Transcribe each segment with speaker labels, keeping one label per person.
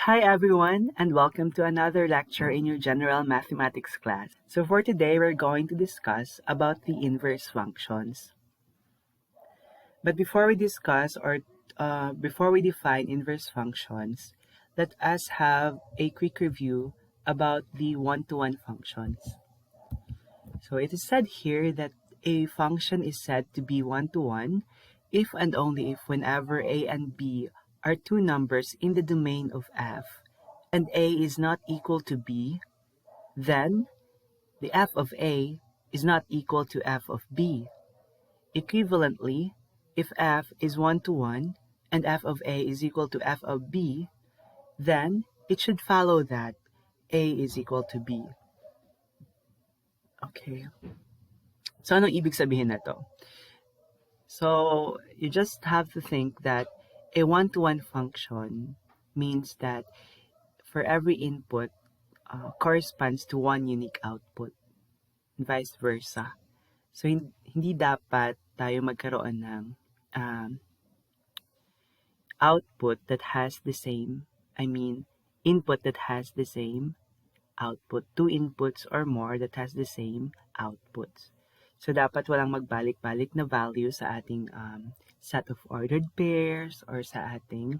Speaker 1: Hi everyone, and welcome to another lecture in your general mathematics class. So for today, we're going to discuss about the inverse functions. But before we discuss or before we define inverse functions, let us have a quick review about the one-to-one functions. So it is said here that a function is said to be one-to-one if and only if whenever a and b are two numbers in the domain of f and a is not equal to b, then the f of a is not equal to f of b. Equivalently, if f is one-to-one and f of a is equal to f of b, then it should follow that a is equal to b. Okay. So anong ibig sabihin na to? So you just have to think that a one-to-one function means that for every input corresponds to one unique output, and vice versa. So hindi dapat tayo magkaroon ng um, output that has the same, input that has the same output, two inputs or more that has the same outputs. So dapat walang magbalik-balik na value sa ating set of ordered pairs or sa ating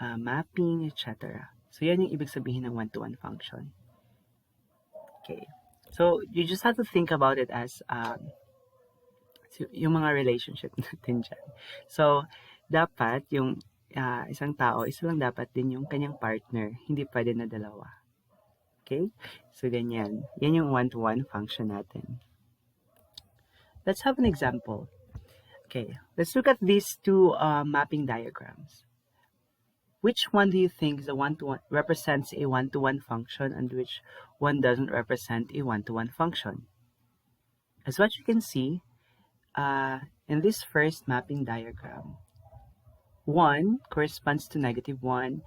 Speaker 1: mapping, etc. So yan yung ibig sabihin ng one-to-one function. Okay. So you just have to think about it as yung mga relationship natin dyan. So dapat yung isang tao, isa lang dapat din yung kanyang partner, hindi pwede na dalawa. Okay? So ganyan. Yan yung one-to-one function natin. Let's have an example. Okay, let's look at these two mapping diagrams. Which one do you think is a one-to-one represents a one-to-one function and which one doesn't represent a one-to-one function? As what you can see, in this first mapping diagram, 1 corresponds to -1,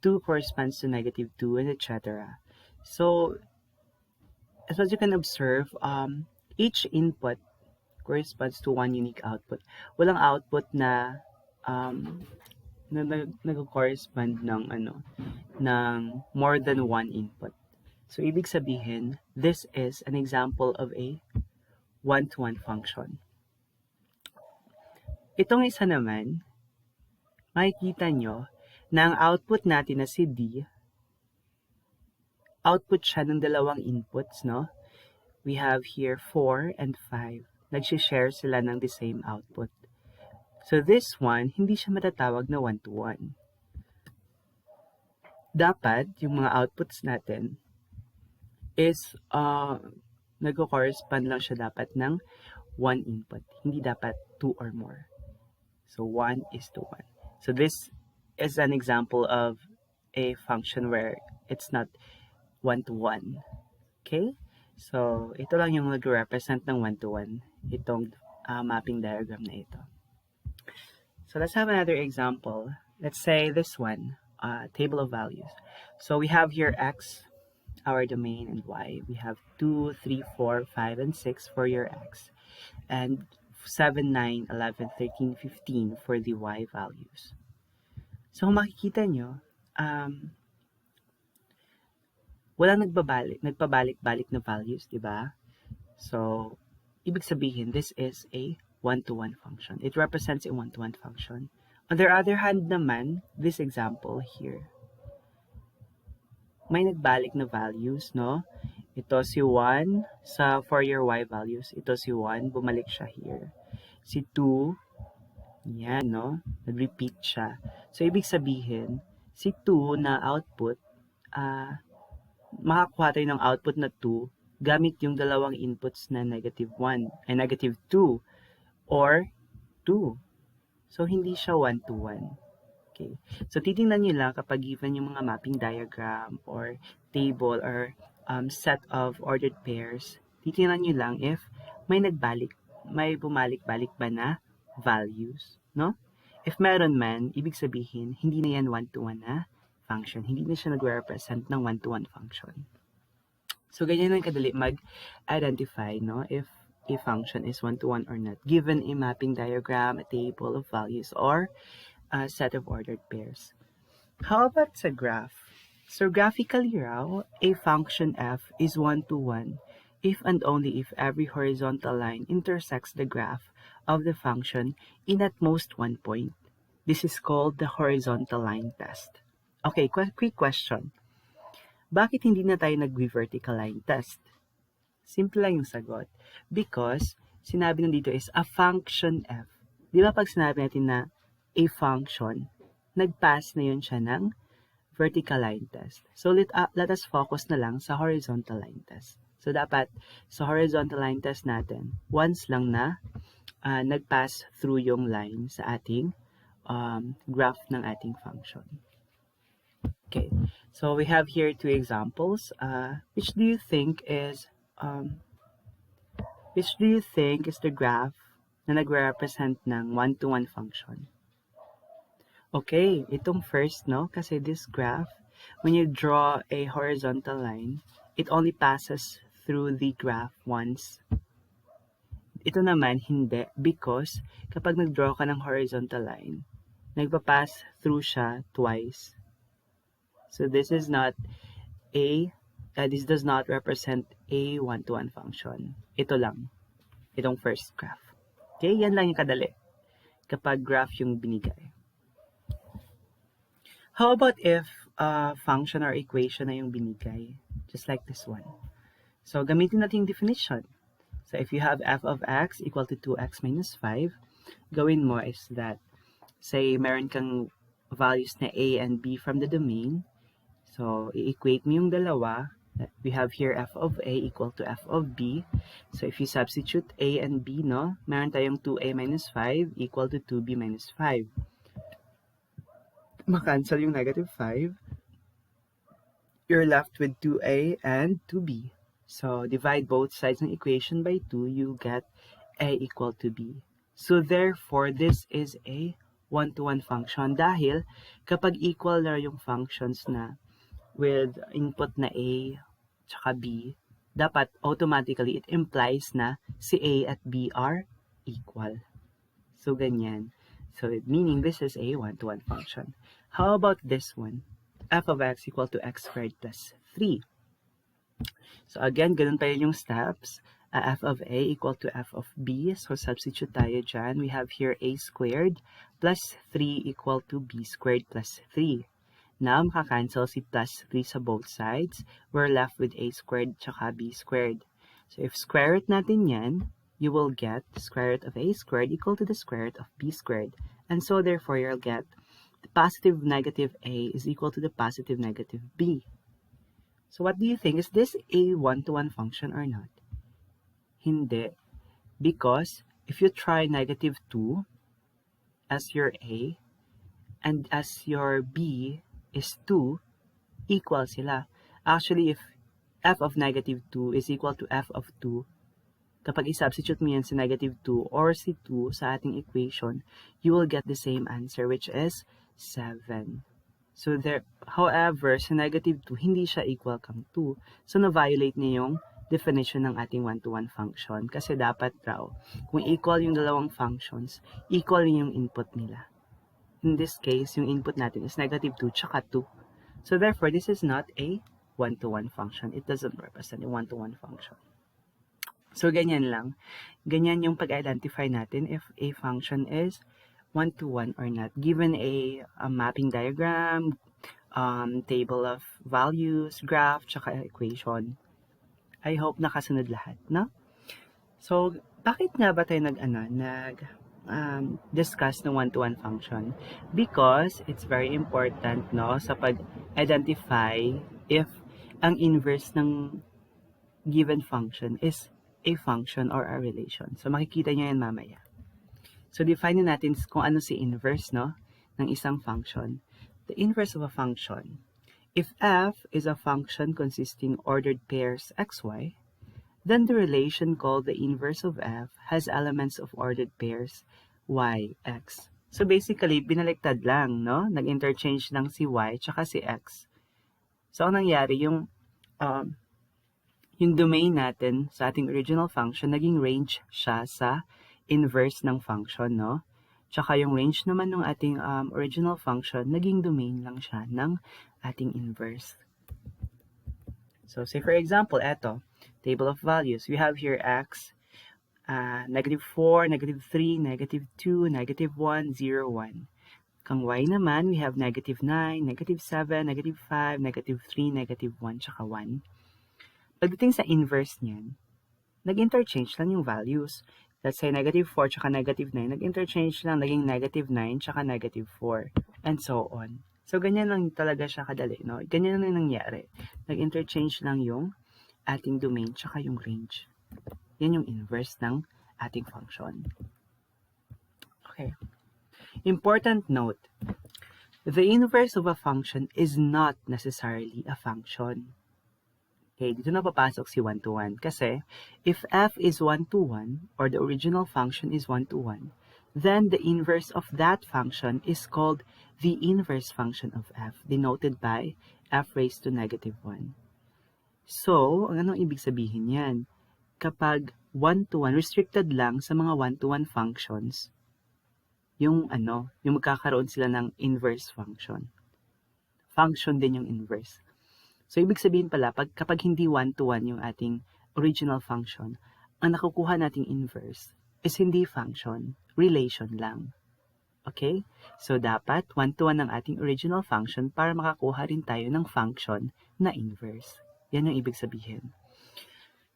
Speaker 1: 2 corresponds to -2, and etc. So, as what you can observe, each input corresponds to one unique output. Walang output na nag-correspond ng more than one input. So ibig sabihin, this is an example of a one-to-one function. Itong isa naman, makikita nyo na ang output natin na si D, output siya ng dalawang inputs, no? We have here 4 and 5. Nag-share sila ng the same output. So this one, hindi siya matatawag na one-to-one. Dapat, yung mga outputs natin is nag-correspond lang siya dapat ng one input. Hindi dapat 2 or more. So 1:1. So this is an example of a function where it's not one-to-one. Okay? So, ito lang yung nag-represent ng one-to-one, itong mapping diagram na ito. So, let's have another example. Let's say this one, table of values. So, we have here x, our domain, and y. We have 2, 3, 4, 5, and 6 for your x. And 7, 9, 11, 13, 15 for the y values. So, kung makikita nyo, walang nagpabalik-balik na values, di ba? So, ibig sabihin, this is a one-to-one function. It represents a one-to-one function. On the other hand naman, this example here, may nagbalik na values, no? Ito si 1 for your y values. Ito si 1, bumalik siya here. Si 2, yan, no? Nag-repeat siya. So, ibig sabihin, si 2 na output, makakuha tayo ng output na 2 gamit yung dalawang inputs na -1 and -2 or 2. So, hindi siya one-to-one. Okay. So, titingnan nyo lang kapag given yung mga mapping diagram or table or set of ordered pairs, titingnan nyo lang if may bumalik-balik ba na values, no? If meron man, ibig sabihin, hindi na yan one-to-one na function. Hindi na siya nag-represent ng one-to-one function. So, ganyan lang kadali mag-identify, no? If a function is one-to-one or not, given a mapping diagram, a table of values, or a set of ordered pairs. How about sa graph? So graphically raw, a function f is 1 to 1 if and only if every horizontal line intersects the graph of the function in at most one point. This is called the horizontal line test. Okay, quick question. Bakit hindi na tayo nag-vertical line test? Simple lang yung sagot. Because, sinabi nandito is a function f. Di ba pag sinabi natin na a function, nag-pass na yun siya ng vertical line test. So, let us focus na lang sa horizontal line test. So, dapat sa horizontal line test natin, once lang na nag-pass through yung line sa ating graph ng ating function. Okay, so we have here two examples. Which do you think is the graph na nagre-represent ng one-to-one function? Okay, itong first, no? Kasi this graph, when you draw a horizontal line, it only passes through the graph once. Ito naman, hindi. Because, kapag nag-draw ka ng horizontal line, nagpa-pass through siya twice. So, this does not represent a one-to-one function. Ito lang. Itong first graph. Okay, yan lang yung kadali kapag graph yung binigay. How about if function or equation na yung binigay? Just like this one. So, gamitin natin yung definition. So, if you have f of x equal to 2x minus 5, gawin mo is that, say, meron kang values na a and b from the domain. So, i-equate mo yung dalawa. We have here f of a equal to f of b. So, if you substitute a and b, no, meron tayong 2a minus 5 equal to 2b minus 5. Makancel yung negative 5. You're left with 2a and 2b. So, divide both sides ng equation by 2, you get a equal to b. So, therefore, this is a one-to-one function dahil kapag equal na yung functions na with input na a tsaka b, dapat automatically it implies na si a at b are equal. So, ganyan. So, meaning this is a one-to-one function. How about this one? F of x equal to x squared plus 3. So, again, ganun pa yung steps. F of a equal to f of b. So, substitute tayo dyan. We have here a squared plus 3 equal to b squared plus 3. Now, makakancel si plus 3 sa both sides. We're left with a squared tsaka b squared. So, if square root natin yan, you will get the square root of a squared equal to the square root of b squared. And so, therefore, you'll get the positive negative a is equal to the positive negative b. So, what do you think? Is this a one-to-one function or not? Hindi. Because, if you try negative 2 as your a, and as your b is 2, equal sila. Actually, if f of negative 2 is equal to f of 2, kapag i-substitute mo yan sa negative 2 or si 2 sa ating equation, you will get the same answer, which is 7. So, however, sa negative 2, hindi siya equal kang 2. So, na-violate niya yung definition ng ating one-to-one function. Kasi dapat raw, kung equal yung dalawang functions, equal yung input nila. In this case, yung input natin is negative 2 tsaka 2. So, therefore, this is not a one-to-one function. It doesn't represent a one-to-one function. So, ganyan lang. Ganyan yung pag-identify natin if a function is one-to-one or not. Given a mapping diagram, table of values, graph, tsaka equation. I hope nakasunod lahat, no? So, bakit nga ba tayo discuss ng one-to-one function? Because it's very important, no, sa pag-identify if ang inverse ng given function is a function or a relation. So, makikita nyo yan mamaya. So, define natin kung ano si inverse, no, ng isang function. The inverse of a function. If f is a function consisting ordered pairs xy, then the relation called the inverse of f has elements of ordered pairs y, x. So, basically, binaliktad lang, no? Nag-interchange lang si y tsaka si x. So, ang nangyari, yung domain natin sa ating original function, naging range siya sa inverse ng function, no? Tsaka yung range naman ng ating original function, naging domain lang siya ng ating inverse. So say for example, eto, table of values. We have here x, -4, -3, -2, -1, 0, 1. Kang y naman, we have -9, -7, -5, -3, -1, tsaka 1. Pagdating sa inverse niyan, nag-interchange lang yung values. Let's say -4 tsaka -9, nag-interchange lang, naging -9 tsaka -4, and so on. So, ganyan lang talaga siya kadali, no? Ganyan lang nangyari. Nag-interchange lang yung ating domain tsaka yung range. Yan yung inverse ng ating function. Okay. Important note, the inverse of a function is not necessarily a function. Okay, dito na papasok si 1-to-1 kasi if f is 1-to-1 or the original function is 1-to-1, then the inverse of that function is called the inverse function of f, denoted by f raised to -1. So, anong ibig sabihin yan? Kapag 1-to-1, restricted lang sa mga 1-to-1 functions, yung magkakaroon sila ng inverse function. Function din yung inverse. So, ibig sabihin pala, kapag hindi 1-to-1 yung ating original function, ang nakukuha nating inverse is hindi function, relation lang. Okay? So, dapat 1-to-1 ang ating original function para makakuha rin tayo ng function na inverse. Yan yung ibig sabihin.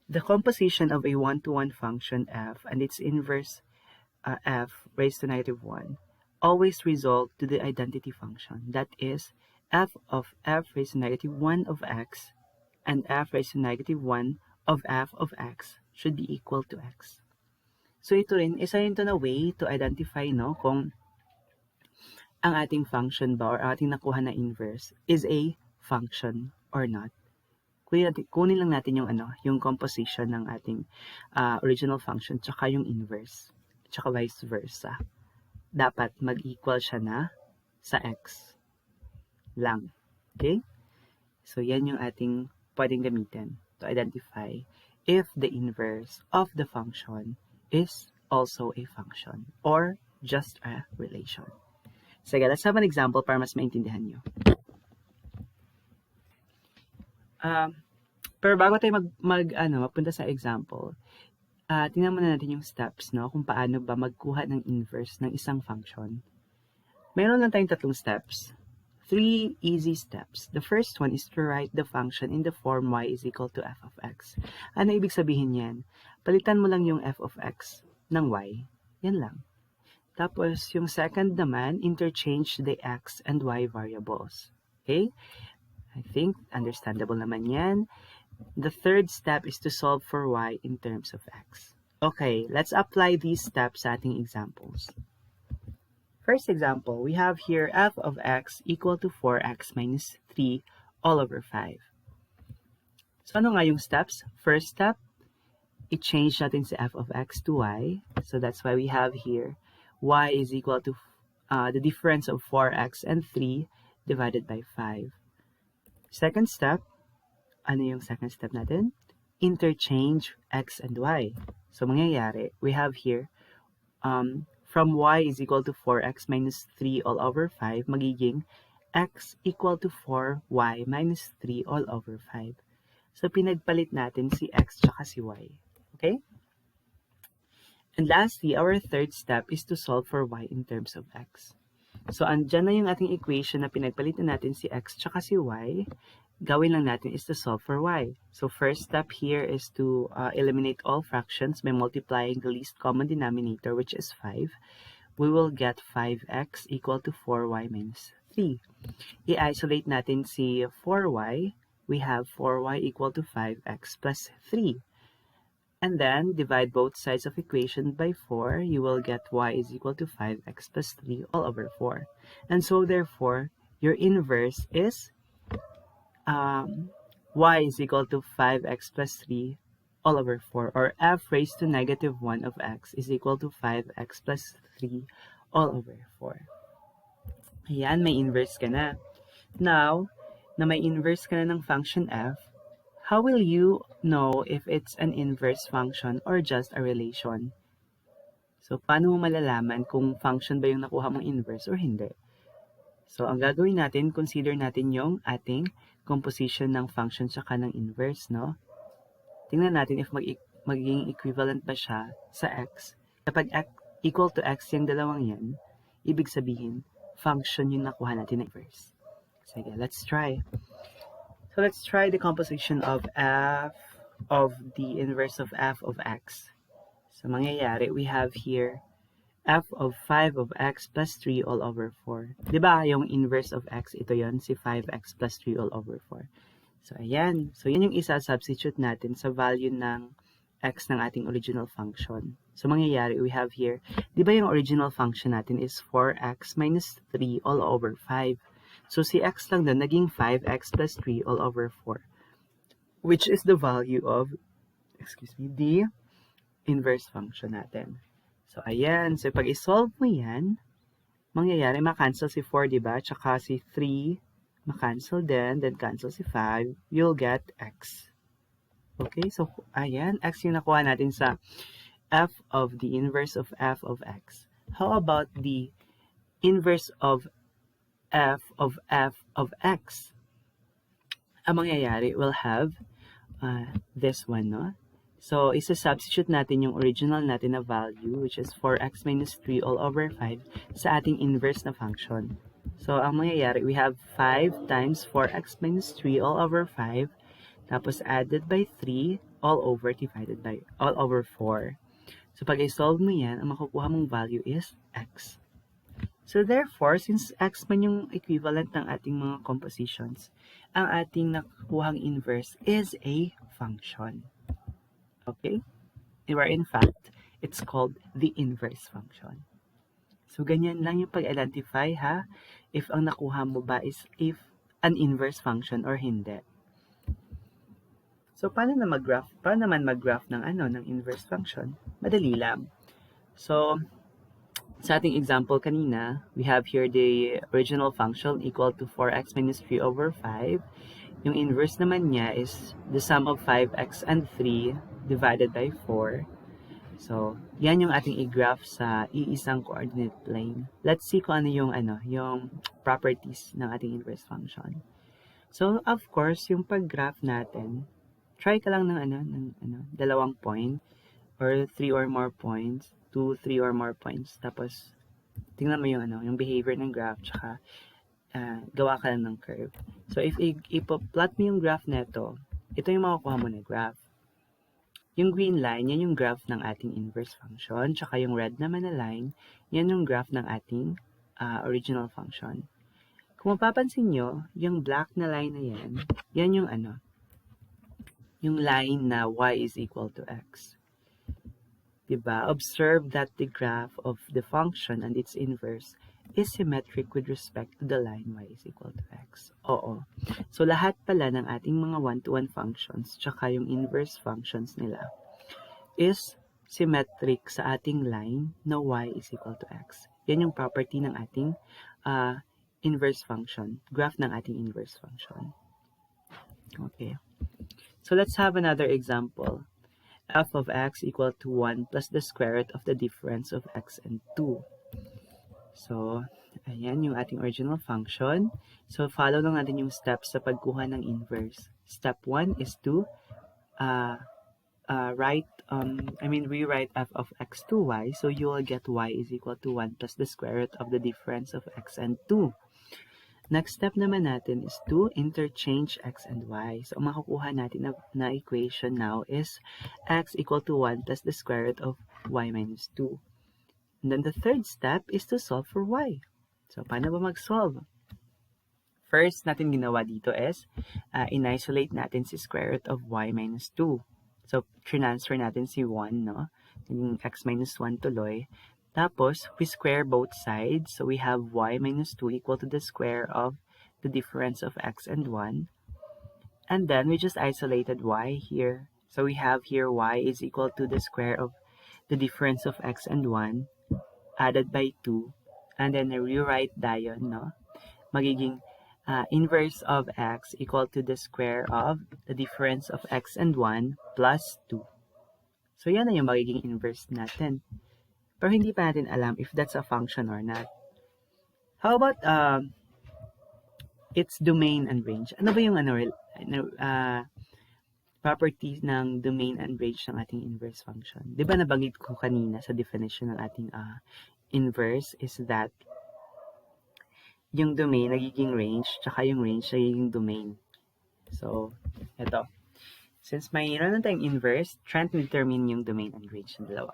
Speaker 1: The composition of a 1-to-1 function f and its inverse f raised to -1 always result to the identity function. That is, f of f raised to -1 of x and f raised to -1 of f of x should be equal to x. So ito rin, isa rin ito na way to identify kung ang ating function ba or ating nakuha na inverse is a function or not. Kunin lang natin yung composition ng ating original function tsaka yung inverse, tsaka vice versa. Dapat mag-equal siya na sa x lang. Okay? So, yan yung ating pwedeng gamitin to identify if the inverse of the function is also a function or just a relation. Sige, let's have an example para mas maintindihan nyo. Pero bago tayo mapunta sa example, tingnan muna natin yung steps, kung paano ba magkuha ng inverse ng isang function. Mayroon lang tayong 3 steps. 3 easy steps. The first one is to write the function in the form y is equal to f of x. Ano ibig sabihin yan? Palitan mo lang yung f of x ng y. Yan lang. Tapos, yung second naman, interchange the x and y variables. Okay? I think understandable naman yan. The third step is to solve for y in terms of x. Okay, let's apply these steps sa ating examples. First example, we have here f of x equal to 4x minus 3 all over 5. So, ano nga yung steps? First step, i-change natin si f of x to y. So, that's why we have here y is equal to the difference of 4x and 3 divided by 5. Second step, ano yung second step natin? Interchange x and y. So, mangyayari, we have here, from y is equal to 4x minus 3 all over 5, magiging x equal to 4y minus 3 all over 5. So, pinagpalit natin si x tsaka si y. Okay? And lastly, our third step is to solve for y in terms of x. So, andyan na yung ating equation na pinagpalitan natin si x tsaka si y. Gawin lang natin is to solve for y. So, first step here is to eliminate all fractions by multiplying the least common denominator, which is 5. We will get 5x equal to 4y minus 3. I-isolate natin si 4y. We have 4y equal to 5x plus 3. And then, divide both sides of equation by 4. You will get y is equal to 5x plus 3 all over 4. And so, therefore, your inverse is y is equal to 5x plus 3 all over 4, or f raised to -1 of x is equal to 5x plus 3 all over 4. Ayan, may inverse ka na. Now, na may inverse ka na ng function f, how will you know if it's an inverse function or just a relation? So, paano mo malalaman kung function ba yung nakuha mong inverse or hindi? So, ang gagawin natin, consider natin yung ating composition ng function tsaka ng inverse, no? Tingnan natin if magiging equivalent ba siya sa x. Kapag equal to x yung dalawang yan, ibig sabihin, function yung nakuha natin ng inverse. Sige, let's try. So, let's try the composition of f of the inverse of f of x. So, mangyayari, we have here f of 5 of x plus 3 all over 4. Diba yung inverse of x, ito yon si 5x plus 3 all over 4. So, ayan. So, yun yung isa-substitute natin sa value ng x ng ating original function. So, mangyayari, we have here, diba yung original function natin is 4x minus 3 all over 5. So, si x lang doon, naging 5x plus 3 all over 4. Which is the value of, the inverse function natin. So, ayan. So, pag isolve mo yan, mangyayari, makancel si 4, diba? Tsaka si 3, makancel din, then cancel si 5, you'll get x. Okay? So, ayan. X yung nakuha natin sa f of the inverse of f of x. How about the inverse of f of x? Ang mangyayari, we'll have this one, no? So, isa-substitute natin yung original natin na value, which is 4x minus 3 all over 5, sa ating inverse na function. So, ang mangyayari, we have 5 times 4x minus 3 all over 5, tapos added by 3 all over 4. So, pag i-solve mo yan, ang makukuha mong value is x. So, therefore, since x man yung equivalent ng ating mga compositions, ang ating nakukuhang inverse is a function. Okay? Where in fact, it's called the inverse function. So, ganyan lang yung pag-identify, ha? If ang nakuha mo ba is an inverse function or hindi. So, paano naman mag-graph ng inverse function? Madali lang. So, sa ating example kanina, we have here the original function equal to 4x minus 3 over 5. Yung inverse naman niya is the sum of 5x and 3 divided by 4. So, yan yung ating i-graph sa iisang coordinate plane. Let's see kung ano yung properties ng ating inverse function. So, of course, yung pag-graph natin, try ka lang ng dalawang point or 3 or more points, 2, 3 or more points. Tapos, tingnan mo yung behavior ng graph, tsaka gawa ka lang ng curve. So, if ipo-plot mo yung graph neto, ito yung makukuha mo na graph. Yung green line, yan yung graph ng ating inverse function. Tsaka yung red naman na line, yan yung graph ng ating original function. Kung mapapansin nyo, yung black na line na yan yung yung line na y is equal to x. Diba? Observe that the graph of the function and its inverse is symmetric with respect to the line y is equal to x. Oo. So, lahat pala ng ating mga one-to-one functions, tsaka yung inverse functions nila, is symmetric sa ating line na y is equal to x. Yan yung property ng ating inverse function, graph ng ating inverse function. Okay. So, let's have another example. F of x equal to 1 plus the square root of the difference of x and 2. So, ayan yung ating original function. So, follow lang natin yung steps sa pagkuha ng inverse. Step 1 is to rewrite f of x to y. So, you will get y is equal to 1 plus the square root of the difference of x and 2. Next step naman natin is to interchange x and y. So, ang makukuha natin na equation now is x equal to 1 plus the square root of y minus 2. And then the third step is to solve for y. So, paano ba mag-solve? First natin ginawa dito is in-isolate natin si square root of y minus 2. So, transfer natin si 1, no? Naging x minus 1 tuloy. Tapos, we square both sides. So, we have y minus 2 equal to the square of the difference of x and 1. And then, we just isolated y here. So, we have here y is equal to the square of the difference of x and 1 added by 2. And then, rewrite dayon, no? Magiging inverse of x equal to the square of the difference of x and 1 plus 2. So, yan na yung magiging inverse natin. pero hindi pa natin alam if that's a function or not. How about its domain and range? Ano ba yung properties ng domain and range ng ating inverse function? Di ba nabanggit ko kanina sa definition ng ating inverse is that yung domain nagiging range, tsaka yung range nagiging domain. So, ito. Since mayroon na tayong inverse, trying to determine yung domain and range ng dalawa.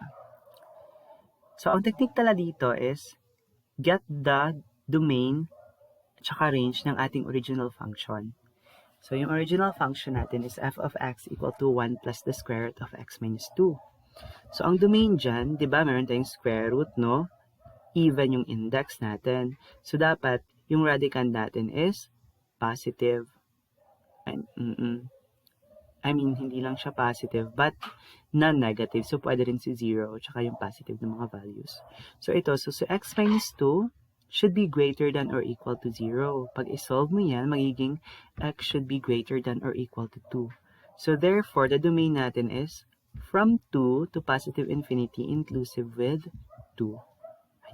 Speaker 1: So, ang technique tala dito is get the domain tsaka range ng ating original function. So, yung original function natin is f of x equal to 1 plus the square root of x minus 2. So, ang domain dyan, di ba, meron tayong square root, no? Even yung index natin. So, dapat yung radicand natin is positive. I mean, hindi lang siya positive, but non-negative. So, pwede rin si 0, tsaka yung positive ng mga values. So, ito, so x minus 2 should be greater than or equal to 0. Pag isolve mo yan, magiging x should be greater than or equal to 2. So, therefore, the domain natin is from 2 to positive infinity inclusive with 2.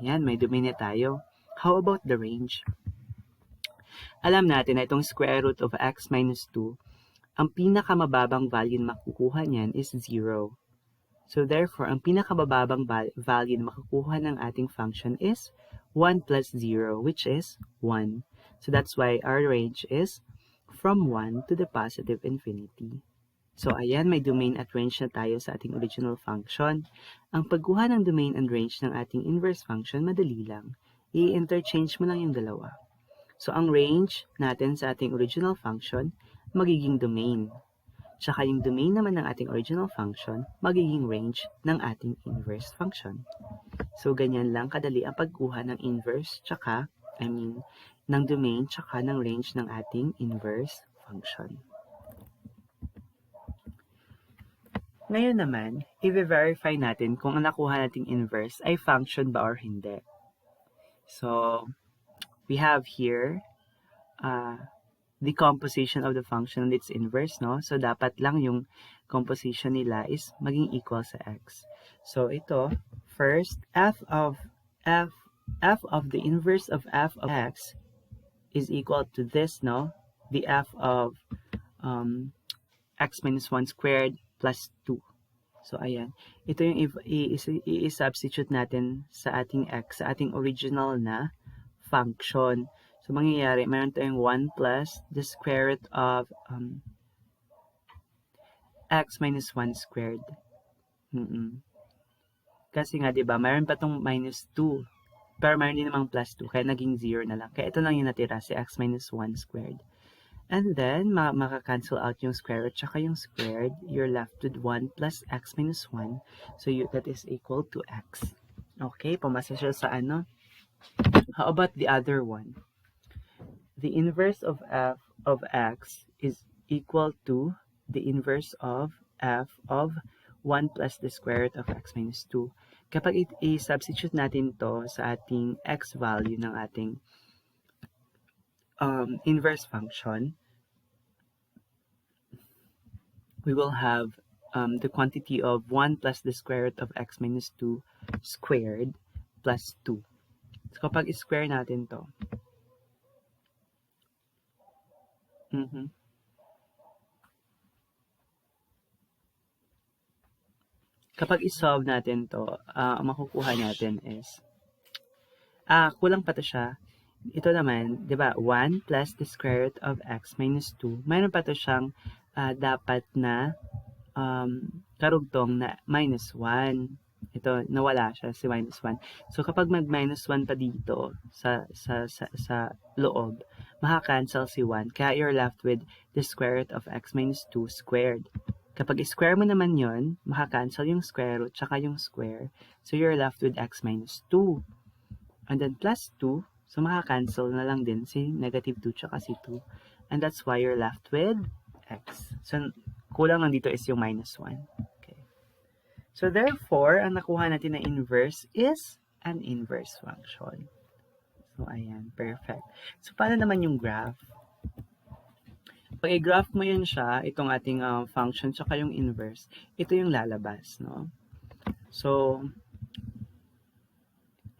Speaker 1: Ayan, may domain na tayo. How about the range? Alam natin na itong square root of x minus 2, ang pinakamababang value na makukuha niyan is 0. So therefore, ang pinakamababang value na makukuha ng ating function is 1 plus 0, which is 1. So that's why our range is from 1 to the positive infinity. So ayan, may domain at range na tayo sa ating original function. Ang pagkuha ng domain and range ng ating inverse function, madali lang. I-interchange mo lang yung dalawa. So ang range natin sa ating original function, magiging domain. Tsaka yung domain naman ng ating original function, magiging range ng ating inverse function. So, ganyan lang kadali ang pagkuha ng inverse, ng domain, tsaka ng range ng ating inverse function. Ngayon naman, i-verify natin kung ang nakuha nating inverse ay function ba or hindi. So, we have here, the composition of the function and its inverse, no? So, dapat lang yung composition nila is maging equal sa x. So, ito, first, f of the inverse of f of x is equal to this, no? The f of x minus 1 squared plus 2. So, ayan. Ito yung i-substitute natin sa ating x, sa ating original na function. So, mangyayari, meron tayong 1 plus the square root of x minus 1 squared. Kasi nga, diba, meron pa tong minus 2. Pero meron din namang plus 2, kaya naging 0 na lang. Kaya ito lang yung natira, si x minus 1 squared. And then, maka-cancel out yung square root tsaka yung squared. You're left with 1 plus x minus 1. So, that is equal to x. Okay, pumasa siya sa ano. How about the other one? The inverse of f of x is equal to the inverse of f of 1 plus the square root of x minus 2. Kapag i-substitute natin to sa ating x value ng ating inverse function, we will have the quantity of 1 plus the square root of x minus 2 squared plus 2. So kapag i-square natin to, kapag i-solve natin to, ang makukuha natin is, kulang pa to siya. Ito naman, di ba, 1 plus the square root of x minus 2. Mayroon pa to siyang dapat na karugtong na minus 1. Ito, nawala siya, si minus 1. So, kapag mag-minus 1 pa dito sa loob, maka-cancel si 1. Kaya you're left with the square root of x minus 2 squared. Kapag i-square mo naman yon, maka-cancel yung square root tsaka yung square. So, you're left with x minus 2. And then, plus 2. So, maka-cancel na lang din si negative 2 tsaka si 2. And that's why you're left with x. So, kulang lang dito is yung minus 1. Okay. So, therefore, ang nakuha natin na inverse is an inverse function. So, ayan. Perfect. So, paano naman yung graph? Pag i-graph mo yun siya, itong ating function, tsaka yung inverse, ito yung lalabas, no? So,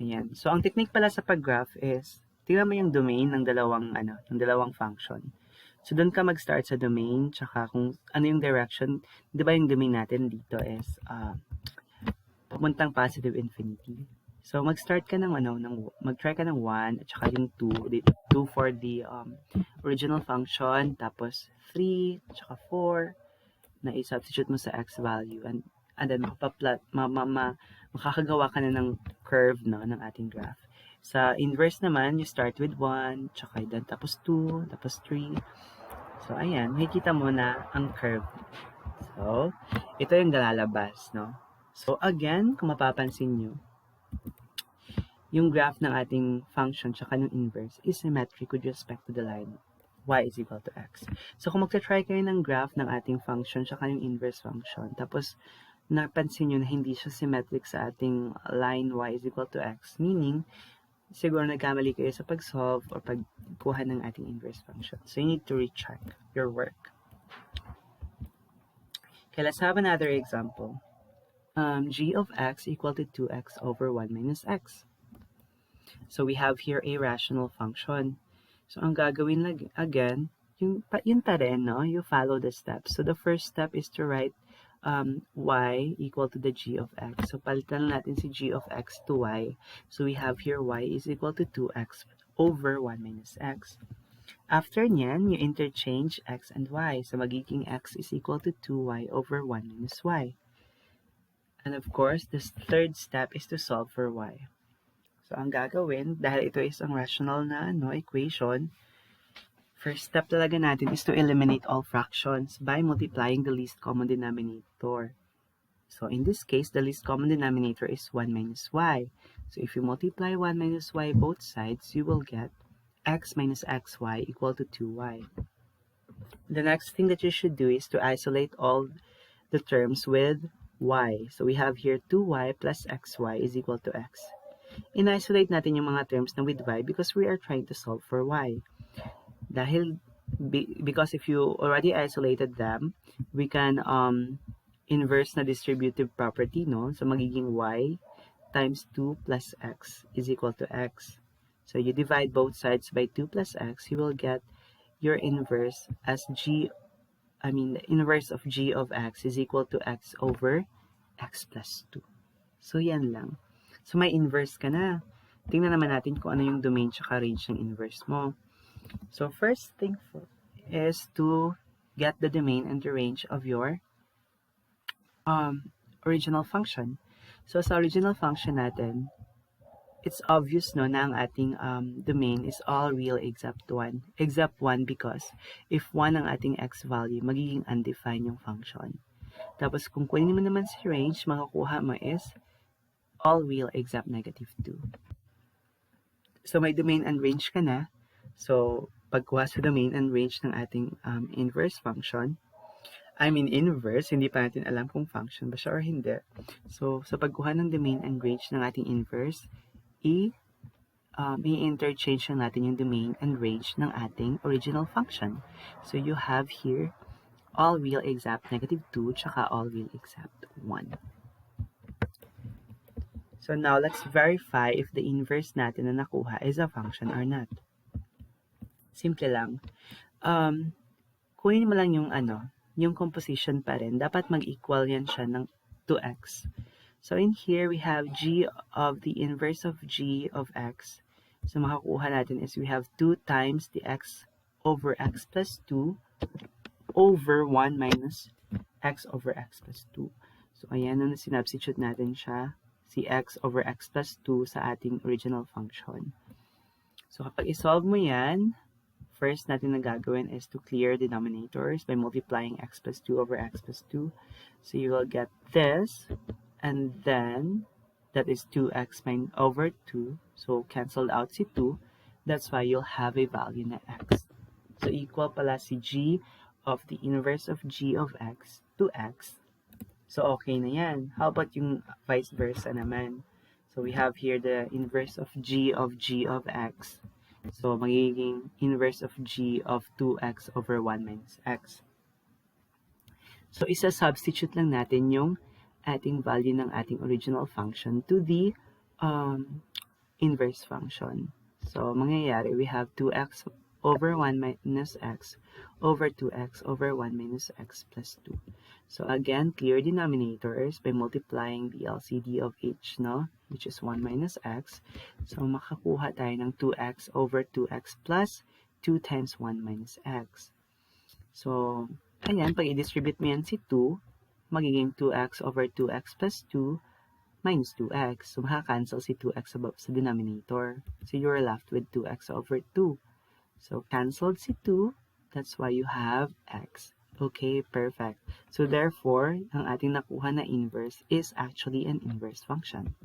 Speaker 1: Ayan. So, ang technique pala sa pag-graph is, tingnan mo yung domain ng dalawang function. So, doon ka mag-start sa domain, tsaka kung ano yung direction, di ba yung domain natin dito is papuntang positive infinity. So, mag-start ka ng mag-try ka ng 1, at saka yung 2 for the original function, tapos 3, at saka 4, na i-substitute mo sa x value, and then makakagawa ka na ng curve, no, ng ating graph. Sa inverse naman, you start with 1, tsaka then tapos 2, tapos 3. So, ayan, makikita mo na ang curve. So, ito yung lalabas, no? So, again, kung mapapansin nyo, yung graph ng ating function tsaka yung inverse is symmetric with respect to the line y is equal to x. So, kung magta-try kayo ng graph ng ating function tsaka yung inverse function, tapos napansin nyo na hindi siya symmetric sa ating line y is equal to x, meaning, siguro nagkamali kayo sa pag-solve or pagkuha ng ating inverse function. So, you need to recheck your work. Okay, let's have another example. G of x equal to 2x over 1 minus x. So, we have here a rational function. So, ang gagawin again, yun pa rin, no? You follow the steps. So, the first step is to write y equal to the g of x. So, palitan natin si g of x to y. So, we have here y is equal to 2x over 1 minus x. After nyan, you interchange x and y. So, magiging x is equal to 2y over 1 minus y. And of course, this third step is to solve for y. So, ang gagawin, dahil ito is ang rational na equation, first step talaga natin is to eliminate all fractions by multiplying the least common denominator. So, in this case, the least common denominator is 1 minus y. So, if you multiply 1 minus y both sides, you will get x minus xy equal to 2y. The next thing that you should do is to isolate all the terms with y. So, we have here 2y plus xy is equal to x. In-isolate natin yung mga terms na with y because we are trying to solve for y. Because if you already isolated them, we can inverse na distributive property, no? So, magiging y times 2 plus x is equal to x. So, you divide both sides by 2 plus x, you will get your inverse as the inverse of g of x is equal to x over x plus 2. So, yan lang. So, may inverse ka na. Tingnan naman natin kung ano yung domain tsaka range ng inverse mo. So, first thing is to get the domain and the range of your original function. So, sa original function natin, it's obvious, no, na ang ating domain is all real except 1. Except 1 because if 1 ang ating x value, magiging undefined yung function. Tapos, kung kunin mo naman si range, makakuha mo is all real except negative 2. So, may domain and range ka na. So, pagkuha sa domain and range ng ating inverse function, inverse, hindi pa natin alam kung function ba siya or hindi. So, sa pagkuha ng domain and range ng ating inverse, i-interchange lang natin yung domain and range ng ating original function. So, you have here all real except negative 2, tsaka all real except 1. So now, let's verify if the inverse natin na nakuha is a function or not. Simple lang. Kunin mo lang yung composition pa rin. Dapat mag-equal yan siya ng 2x. So in here, we have g of the inverse of g of x. So makakuha natin is we have 2 times the x over x plus 2 over 1 minus x over x plus 2. So ayan, nung sinubstitute natin siya, si x over x plus 2 sa ating original function. So, kapag isolve mo yan, first natin na gagawin is to clear denominators by multiplying x plus 2 over x plus 2. So, you will get this, and then, that is 2x over 2. So, canceled out si 2. That's why you'll have a value na x. So, equal pala si g of the inverse of g of x to x. So, okay na yan. How about yung vice versa naman? So, we have here the inverse of g of x. So, magiging inverse of g of 2x over 1 minus x. So, isa-substitute lang natin yung ating value ng ating original function to the inverse function. So, mangyayari, we have 2x over 1 minus x over 2x over 1 minus x plus 2. So, again, clear denominators by multiplying the LCD of h, no? Which is 1 minus x. So, makakuha tayo ng 2x over 2x plus 2 times 1 minus x. So, ayan, pag i-distribute mo yan si 2, magiging 2x over 2x plus 2 minus 2x. So, makakancel si 2x sa denominator. So, you're left with 2x over 2. So, canceled si 2. That's why you have x. Okay, perfect. So, therefore, ang ating nakuha na inverse is actually an inverse function.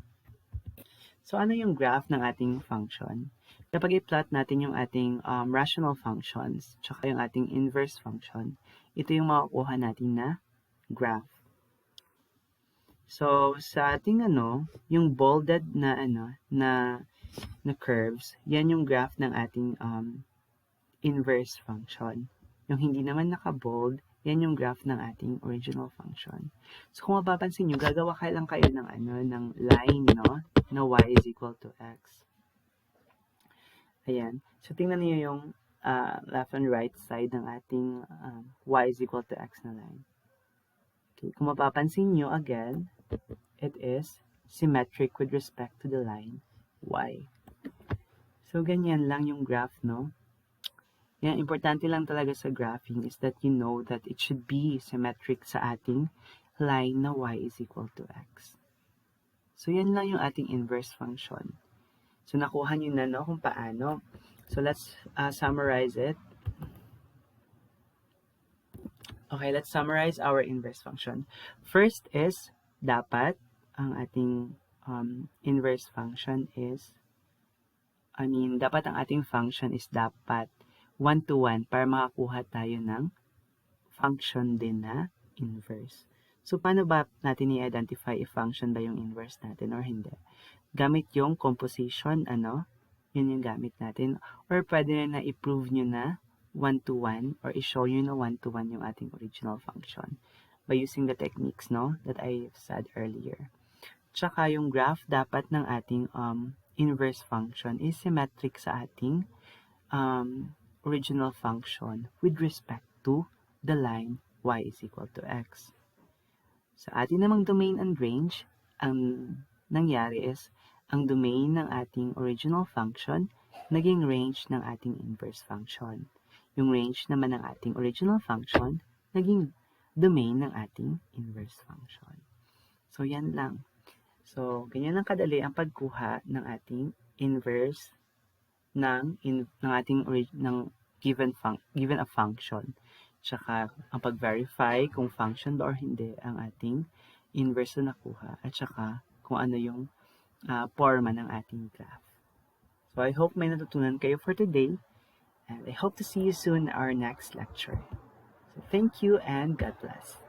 Speaker 1: So, ano yung graph ng ating function? Kapag i-plot natin yung ating rational functions, tsaka yung ating inverse function, ito yung makukuha natin na graph. So, sa ating yung bolded na na curves, yan yung graph ng ating inverse function. Yung hindi naman naka-bold, yan yung graph ng ating original function. So, kung mapapansin nyo, gagawa lang kayo ng ng line, no, na y is equal to x. Ayan. So, tingnan niyo yung left and right side ng ating y is equal to x na line. Okay. Kung mapapansin nyo, again, it is symmetric with respect to the line y. So, ganyan lang yung graph, no? Yan, importante lang talaga sa graphing is that you know that it should be symmetric sa ating line na y is equal to x. So, yan lang yung ating inverse function. So, nakuha nyo na, no, kung paano. So, let's summarize it. Okay, let's summarize our inverse function. First is, dapat ang ating inverse function is, dapat ang ating function is dapat 1-to-1 para makakuha tayo ng function din na inverse. So, paano ba natin i-identify if function ba yung inverse natin or hindi? Gamit yung composition, yun yung gamit natin. Or pwede na i-prove nyo na 1-to-1 or i-show nyo na 1-to-1 yung ating original function by using the techniques, no, that I said earlier. Tsaka yung graph dapat ng ating inverse function is symmetric sa ating original function with respect to the line y is equal to x. Sa ating namang domain and range, ang nangyari is ang domain ng ating original function naging range ng ating inverse function. Yung range naman ng ating original function naging domain ng ating inverse function. So, yan lang. So, ganyan lang kadali ang pagkuha ng ating inverse ng ating given a function. Tsaka ang pag-verify kung function ba or hindi ang ating inverse na nakuha at tsaka kung ano yung forma ng ating graph. So I hope may natutunan kayo for today and I hope to see you soon in our next lecture. So thank you and God bless.